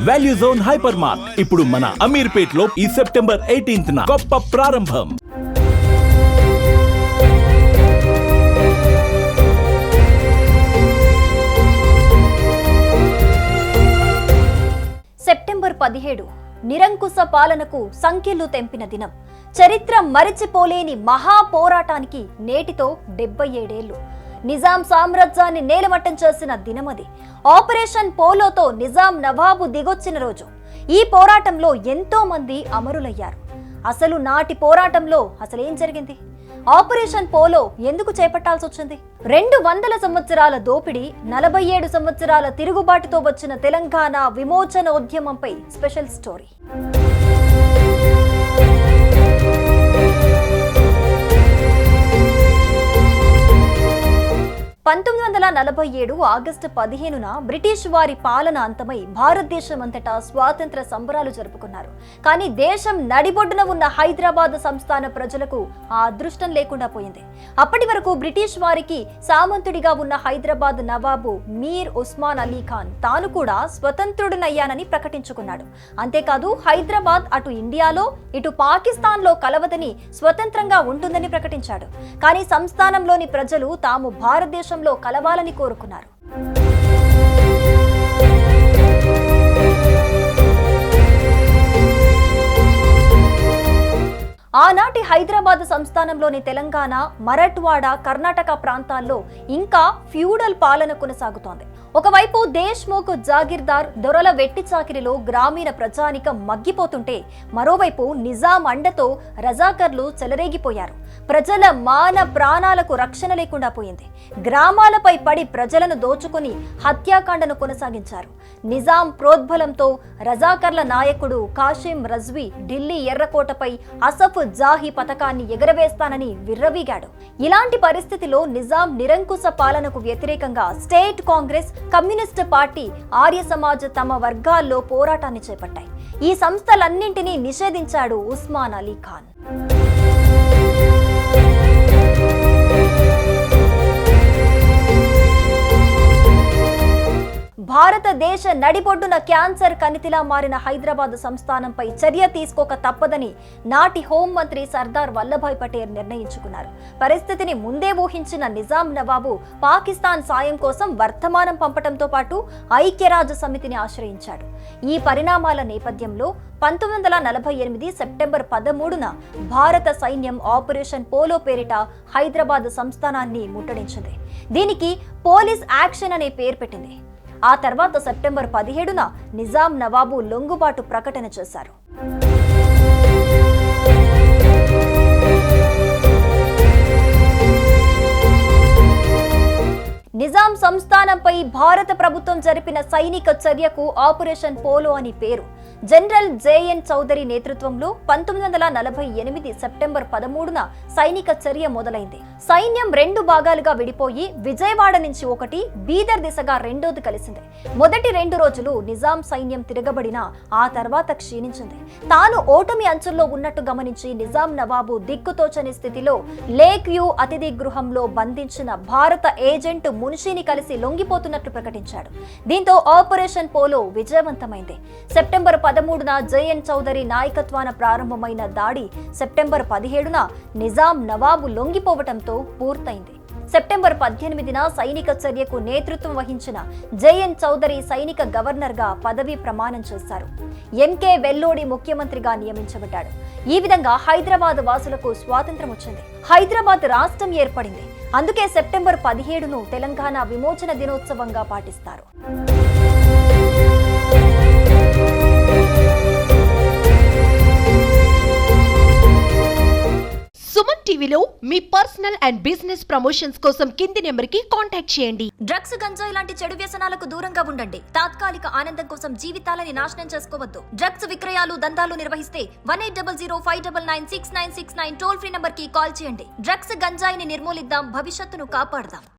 Value zone hyper mart ఇప్పుడు మన అమీర్పేట్ లో ఈ సెప్టెంబర్ 18న గొప్ప ప్రారంభం. సెప్టెంబర్ 17 నిరంకుశ పాలనకు సంఖ్యలు తెంపిన దినం. చరిత్ర మరిచిపోలేని మహా పోరాటానికి నేటితో 77 ఏళ్లు. నిజాం సామ్రాజ్యాన్ని నేలమట్టం చేసిన దినమది. ఆపరేషన్ పోలోతో నిజాం నవాబు దిగొచ్చిన రోజు. ఈ పోరాటంలో ఎంతో మంది అమరులయ్యారు. అసలు నాటి పోరాటంలో అసలేం జరిగింది? ఆపరేషన్ పోలో ఎందుకు చేపట్టాల్సి వచ్చింది? 200 సంవత్సరాల దోపిడీ, 47 సంవత్సరాల తిరుగుబాటుతో వచ్చిన తెలంగాణ విమోచనోద్యమంపై స్పెషల్ స్టోరీ. 1947 ఆగస్టు 15న బ్రిటిష్ వారి పాలన అంతమై భారతదేశమంతటా స్వాతంత్ర సంబరాలు జరుపుకున్నారు. కానీ దేశం నడిబొడ్డున ఉన్న హైదరాబాద్ సంస్థాన ప్రజలకు ఆ అదృష్టం లేకుండా పోయింది. అప్పటి వరకు బ్రిటిష్ వారికి సామంతుడిగా ఉన్న హైదరాబాద్ నవాబు మీర్ ఉస్మాన్ అలీ ఖాన్ తాను కూడా స్వతంత్రుడినయ్యానని ప్రకటించుకున్నాడు. అంతేకాదు హైదరాబాద్ అటు ఇండియాలో ఇటు పాకిస్తాన్లో కలవదని స్వతంత్రంగా ఉంటుందని ప్రకటించాడు. కానీ సంస్థానంలోని ప్రజలు తాము భారతదేశంలో కలవాలని కోరుకున్నారు. ఆనాటి హైదరాబాద్ సంస్థానంలోని తెలంగాణ, మరాఠ్వాడ, కర్ణాటక ప్రాంతాల్లో ఇంకా ఫ్యూడల్ పాలన కొనసాగుతోంది. ఒకవైపు దేశ్ముఖ్, జాగీర్దార్, దొరల వెట్టి చాకిరిలో గ్రామీణ ప్రజానికం మగ్గిపోతుంటే మరోవైపు నిజాం అండతో రజాకర్లు చెలరేగిపోయారు. ప్రజల మాన ప్రాణాలకు రక్షణ లేకుండా పోయింది. గ్రామాలపై పడి ప్రజలను దోచుకుని హత్యాకాండను కొనసాగించారు. నిజాం ప్రోద్బలంతో రజాకర్ల నాయకుడు కాసిం రజ్వీ ఢిల్లీ ఎర్రకోటపై అసఫ్ జాహీ పథకాన్ని ఎగరవేస్తానని విర్రవీగాడు. ఇలాంటి పరిస్థితిలో నిజాం నిరంకుశ పాలనకు వ్యతిరేకంగా state Congress, communist party, Arya Samaj తమ వర్గాల్లో పోరాటాన్ని చేపట్టాయి. ఈ సంస్థలన్నింటినీ నిషేధించాడు ఉస్మాన్ అలీ ఖాన్. భారతదేశ నడిబొడ్డున క్యాన్సర్ కణితిలా మారిన హైదరాబాద్ సంస్థానంపై చర్య తీసుకోక తప్పదని నాటి హోంమంత్రి సర్దార్ వల్లభాయ్ పటేల్ నిర్ణయించుకున్నారు. పరిస్థితిని ముందే ఊహించిన నిజాం నవాబు పాకిస్తాన్ సాయం కోసం వర్తమానం పంపడంతో పాటు ఐక్యరాజ్య సమితిని ఆశ్రయించాడు. ఈ పరిణామాల నేపథ్యంలో 1948 సెప్టెంబర్ 13న భారత సైన్యం ఆపరేషన్ పోలో పేరిట హైదరాబాద్ సంస్థానాన్ని ముట్టడించింది. దీనికి పోలీస్ యాక్షన్ అనే పేరు పెట్టింది. ఆ తర్వాత సెప్టెంబర్ 17న నిజాం నవాబు లొంగుబాటు ప్రకటన చేశారు. నిజాం సంస్థానంపై భారత ప్రభుత్వం జరిపిన సైనిక చర్యకు ఆపరేషన్ పోలో అని పేరు. జనరల్ జేఎన్ చౌదరి నేతృత్వంలో 1948 సెప్టెంబర్ 13న సైనిక చర్య మొదలైంది. సైన్యం 2 భాగాలుగా విడిపోయి విజయవాడ నుంచి ఒకటి, బీదర్ దిశగా రెండోది కలిసింది. మొదటి 2 రోజులు నిజాం సైన్యం తిరగబడినా ఆ తర్వాత క్షీణించింది. తాను ఓటమి అంచుల్లో ఉన్నట్టు గమనించి నిజాం నవాబు దిక్కుతోచని స్థితిలో లేక్ వ్యూ అతిథి గృహంలో బంధించిన భారత ఏజెంట్ మున్షిని కలిసి లొంగిపోతున్నట్లు ప్రకటించాడు. దీంతో ఆపరేషన్ పోలో విజయవంతమైంది. సెప్టెంబర్ 13న జేఎన్ చౌదరి నాయకత్వాన ప్రారంభమైన దాడి సెప్టెంబర్ 17న నిజాం నవాబు లొంగిపోవటంతో పూర్తయింది. సెప్టెంబర్ 18న సైనిక చర్యకు నేతృత్వం వహించిన జేఎన్ చౌదరి సైనిక గవర్నర్గా పదవీ ప్రమాణం చేశారు. ఎంకే వెల్లోడి ముఖ్యమంత్రిగా నియమించబడ్డాడు. ఈ విధంగా హైదరాబాద్ వాసులకు స్వాతంత్రం వచ్చింది. హైదరాబాద్ రాష్ట్రం ఏర్పడింది. అందుకే సెప్టెంబర్ 17ను తెలంగాణ విమోచన దినోత్సవంగా పాటిస్తారు. సుమన్ టీవీలో మీ పర్సనల్ అండ్ బిజినెస్ ప్రమోషన్స్ కోసం కింది నెంబర్కి కాంటాక్ట్ చేయండి. డ్రగ్స్, గంజాయి లాంటి చెడు వ్యసనాలకు దూరంగా ఉండండి. తాత్కాలిక ఆనందం కోసం జీవితాలని నాశనం చేసుకోవద్దు. డ్రగ్స్ విక్రయాలు, దందాలు నిర్వహిస్తే 180059996969 టోల్ ఫ్రీ నంబర్ కి కాల్ చేయండి. డ్రగ్స్, గంజాయిని నిర్మూలిద్దాం, భవిష్యత్తును కాపాడదాం.